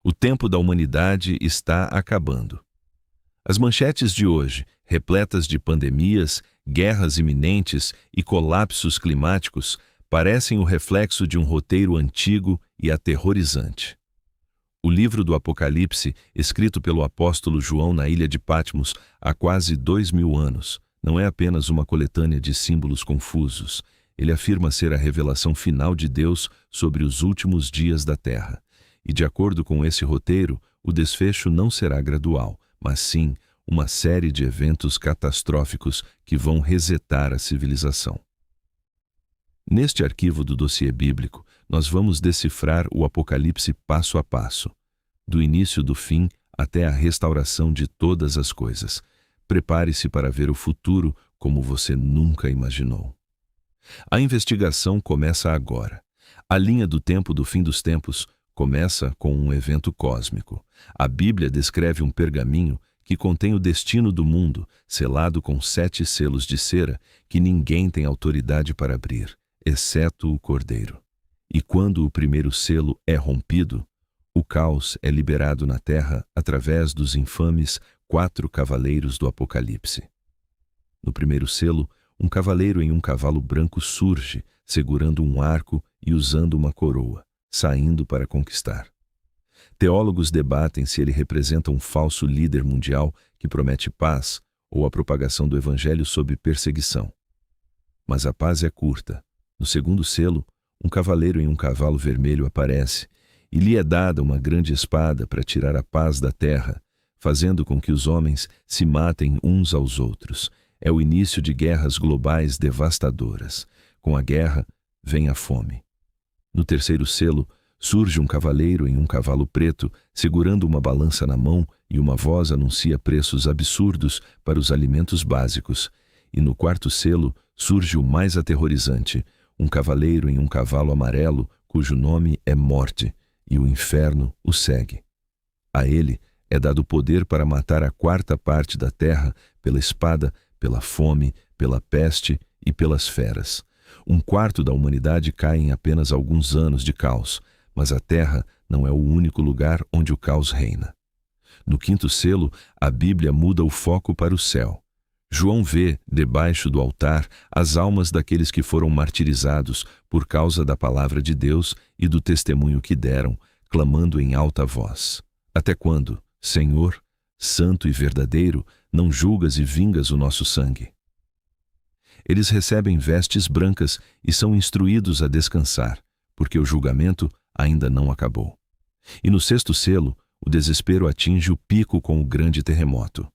O tempo da humanidade está acabando. As manchetes de hoje, repletas de pandemias, guerras iminentes e colapsos climáticos, parecem o reflexo de um roteiro antigo e aterrorizante. O livro do Apocalipse, escrito pelo apóstolo João na ilha de Patmos há quase 2000 anos, não é apenas uma coletânea de símbolos confusos. Ele afirma ser a revelação final de Deus sobre os últimos dias da Terra. E de acordo com esse roteiro, o desfecho não será gradual, mas sim uma série de eventos catastróficos que vão resetar a civilização. Neste arquivo do dossiê bíblico, nós vamos decifrar o Apocalipse passo a passo, do início do fim até a restauração de todas as coisas. Prepare-se para ver o futuro como você nunca imaginou. A investigação começa agora. A linha do tempo do fim dos tempos começa com um evento cósmico. A Bíblia descreve um pergaminho que contém o destino do mundo, selado com 7 selos de cera que ninguém tem autoridade para abrir, exceto o Cordeiro. E quando o primeiro selo é rompido, o caos é liberado na terra através dos infames 4 cavaleiros do Apocalipse. No primeiro selo, um cavaleiro em um cavalo branco surge, segurando um arco e usando uma coroa, saindo para conquistar. Teólogos debatem se ele representa um falso líder mundial que promete paz ou a propagação do evangelho sob perseguição. Mas a paz é curta. No segundo selo, um cavaleiro em um cavalo vermelho aparece e lhe é dada uma grande espada para tirar a paz da terra, fazendo com que os homens se matem uns aos outros. É o início de guerras globais devastadoras. Com a guerra, vem a fome. No terceiro selo, surge um cavaleiro em um cavalo preto, segurando uma balança na mão, e uma voz anuncia preços absurdos para os alimentos básicos. E no quarto selo, surge o mais aterrorizante, um cavaleiro em um cavalo amarelo, cujo nome é Morte, e o inferno o segue. A ele é dado poder para matar a 4ª parte da terra pela espada, pela fome, pela peste e pelas feras. 1/4 da humanidade cai em apenas alguns anos de caos, mas a terra não é o único lugar onde o caos reina. No 5º selo, a Bíblia muda o foco para o céu. João vê, debaixo do altar, as almas daqueles que foram martirizados por causa da palavra de Deus e do testemunho que deram, clamando em alta voz: Até quando, Senhor, santo e verdadeiro, não julgas e vingas o nosso sangue? Eles recebem vestes brancas e são instruídos a descansar, porque o julgamento ainda não acabou. E no 6º selo, o desespero atinge o pico com o grande terremoto.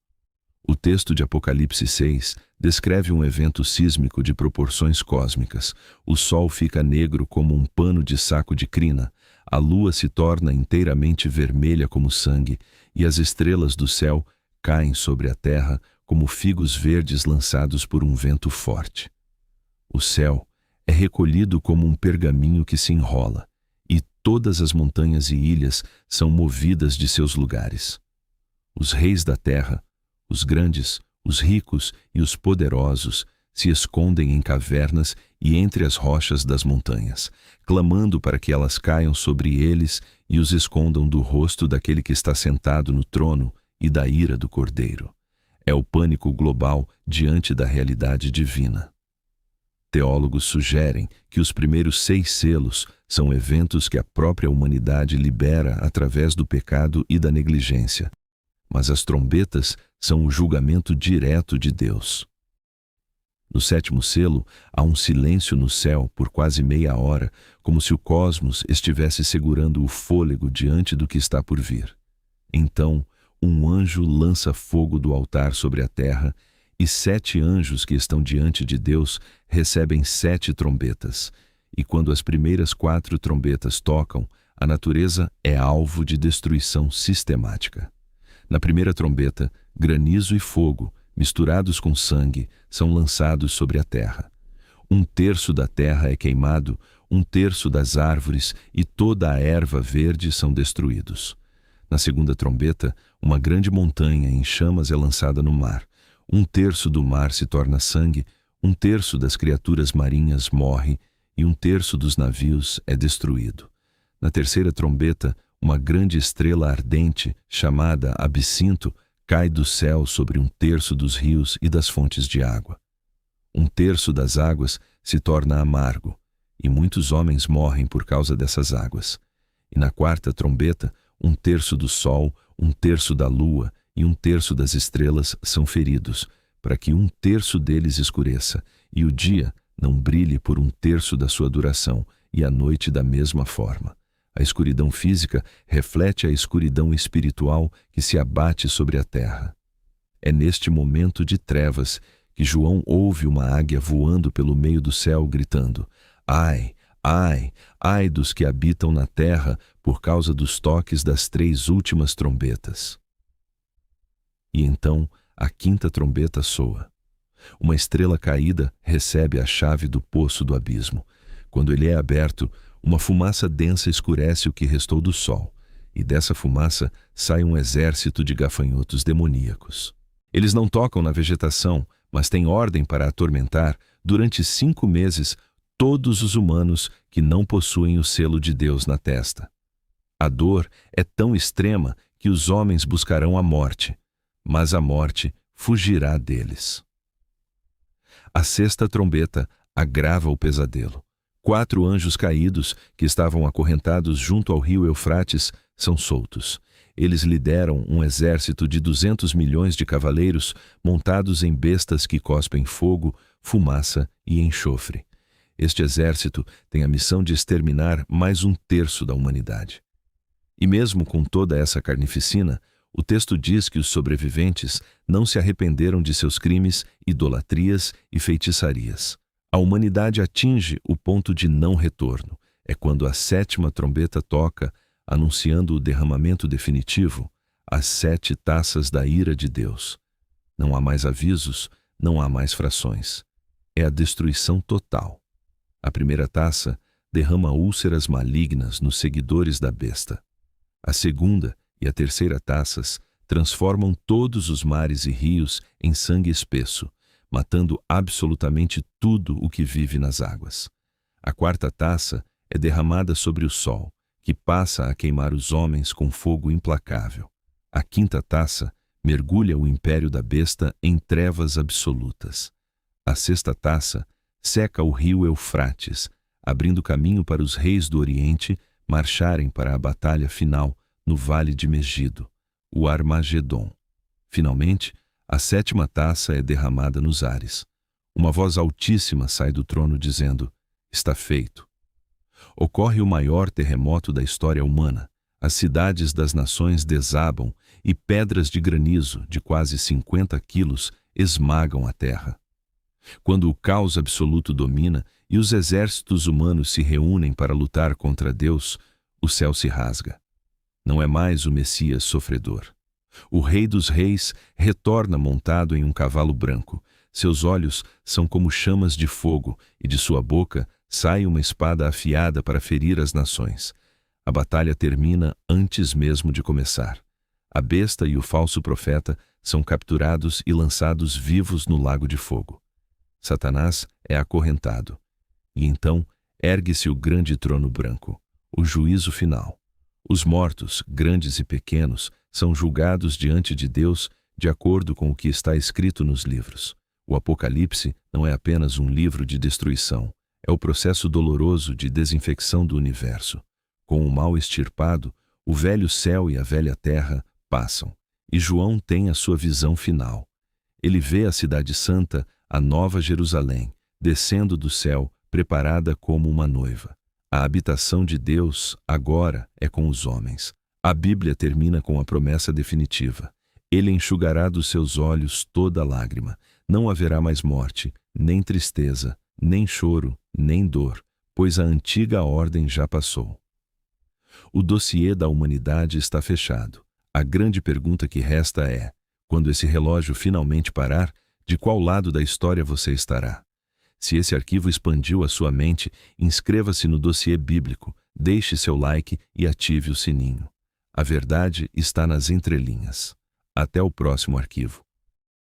O texto de Apocalipse 6 descreve um evento sísmico de proporções cósmicas. O sol fica negro como um pano de saco de crina, a lua se torna inteiramente vermelha como sangue, e as estrelas do céu caem sobre a terra como figos verdes lançados por um vento forte. O céu é recolhido como um pergaminho que se enrola, e todas as montanhas e ilhas são movidas de seus lugares. Os reis da terra, os grandes, os ricos e os poderosos se escondem em cavernas e entre as rochas das montanhas, clamando para que elas caiam sobre eles e os escondam do rosto daquele que está sentado no trono e da ira do Cordeiro. É o pânico global diante da realidade divina. Teólogos sugerem que os primeiros 6 selos são eventos que a própria humanidade libera através do pecado e da negligência. Mas as trombetas são o julgamento direto de Deus. No 7º selo, há um silêncio no céu por quase meia hora, como se o cosmos estivesse segurando o fôlego diante do que está por vir. Então, um anjo lança fogo do altar sobre a terra, e 7 anjos que estão diante de Deus recebem 7 trombetas. E quando as primeiras 4 trombetas tocam, a natureza é alvo de destruição sistemática. Na primeira trombeta, granizo e fogo, misturados com sangue, são lançados sobre a terra. 1/3 da terra é queimado, 1/3 das árvores e toda a erva verde são destruídos. Na segunda trombeta, uma grande montanha em chamas é lançada no mar. 1/3 do mar se torna sangue, 1/3 das criaturas marinhas morre e 1/3 dos navios é destruído. Na terceira trombeta, uma grande estrela ardente, chamada Absinto, cai do céu sobre 1/3 dos rios e das fontes de água. 1/3 das águas se torna amargo, e muitos homens morrem por causa dessas águas. E na 4ª trombeta, 1/3 do sol, 1/3 da lua e 1/3 das estrelas são feridos, para que 1/3 deles escureça, e o dia não brilhe por 1/3 da sua duração, e a noite da mesma forma. A escuridão física reflete a escuridão espiritual que se abate sobre a terra. É neste momento de trevas que João ouve uma águia voando pelo meio do céu, gritando: Ai, ai, ai dos que habitam na terra por causa dos toques das 3 últimas trombetas. E então a 5ª trombeta soa. Uma estrela caída recebe a chave do poço do abismo. Quando ele é aberto, uma fumaça densa escurece o que restou do sol, e dessa fumaça sai um exército de gafanhotos demoníacos. Eles não tocam na vegetação, mas têm ordem para atormentar, durante 5 meses, todos os humanos que não possuem o selo de Deus na testa. A dor é tão extrema que os homens buscarão a morte, mas a morte fugirá deles. A 6ª trombeta agrava o pesadelo. 4 anjos caídos, que estavam acorrentados junto ao rio Eufrates, são soltos. Eles lideram um exército de 200 milhões de cavaleiros montados em bestas que cospem fogo, fumaça e enxofre. Este exército tem a missão de exterminar mais 1/3 da humanidade. E mesmo com toda essa carnificina, o texto diz que os sobreviventes não se arrependeram de seus crimes, idolatrias e feitiçarias. A humanidade atinge o ponto de não retorno. É quando a 7ª trombeta toca, anunciando o derramamento definitivo, as 7 taças da ira de Deus. Não há mais avisos, não há mais frações. É a destruição total. A 1ª taça derrama úlceras malignas nos seguidores da besta. A 2ª e a 3ª taças transformam todos os mares e rios em sangue espesso, matando absolutamente tudo o que vive nas águas. A 4ª taça é derramada sobre o sol, que passa a queimar os homens com fogo implacável. A 5ª taça mergulha o império da besta em trevas absolutas. A 6ª taça seca o rio Eufrates, abrindo caminho para os reis do Oriente marcharem para a batalha final no vale de Megido, o Armagedon. Finalmente, a 7ª taça é derramada nos ares. Uma voz altíssima sai do trono dizendo: está feito. Ocorre o maior terremoto da história humana. As cidades das nações desabam e pedras de granizo de quase 50 quilos esmagam a terra. Quando o caos absoluto domina e os exércitos humanos se reúnem para lutar contra Deus, o céu se rasga. Não é mais o Messias sofredor. O Rei dos Reis retorna montado em um cavalo branco. Seus olhos são como chamas de fogo e de sua boca sai uma espada afiada para ferir as nações. A batalha termina antes mesmo de começar. A besta e o falso profeta são capturados e lançados vivos no lago de fogo. Satanás é acorrentado. E então ergue-se o grande trono branco, o juízo final. Os mortos, grandes e pequenos, são julgados diante de Deus de acordo com o que está escrito nos livros. O Apocalipse não é apenas um livro de destruição, é o processo doloroso de desinfecção do universo. Com o mal extirpado, o velho céu e a velha terra passam, e João tem a sua visão final. Ele vê a cidade santa, a nova Jerusalém, descendo do céu, preparada como uma noiva. A habitação de Deus, agora, é com os homens. A Bíblia termina com a promessa definitiva. Ele enxugará dos seus olhos toda lágrima. Não haverá mais morte, nem tristeza, nem choro, nem dor, pois a antiga ordem já passou. O dossiê da humanidade está fechado. A grande pergunta que resta é: quando esse relógio finalmente parar, de qual lado da história você estará? Se esse arquivo expandiu a sua mente, inscreva-se no dossiê bíblico, deixe seu like e ative o sininho. A verdade está nas entrelinhas. Até o próximo arquivo.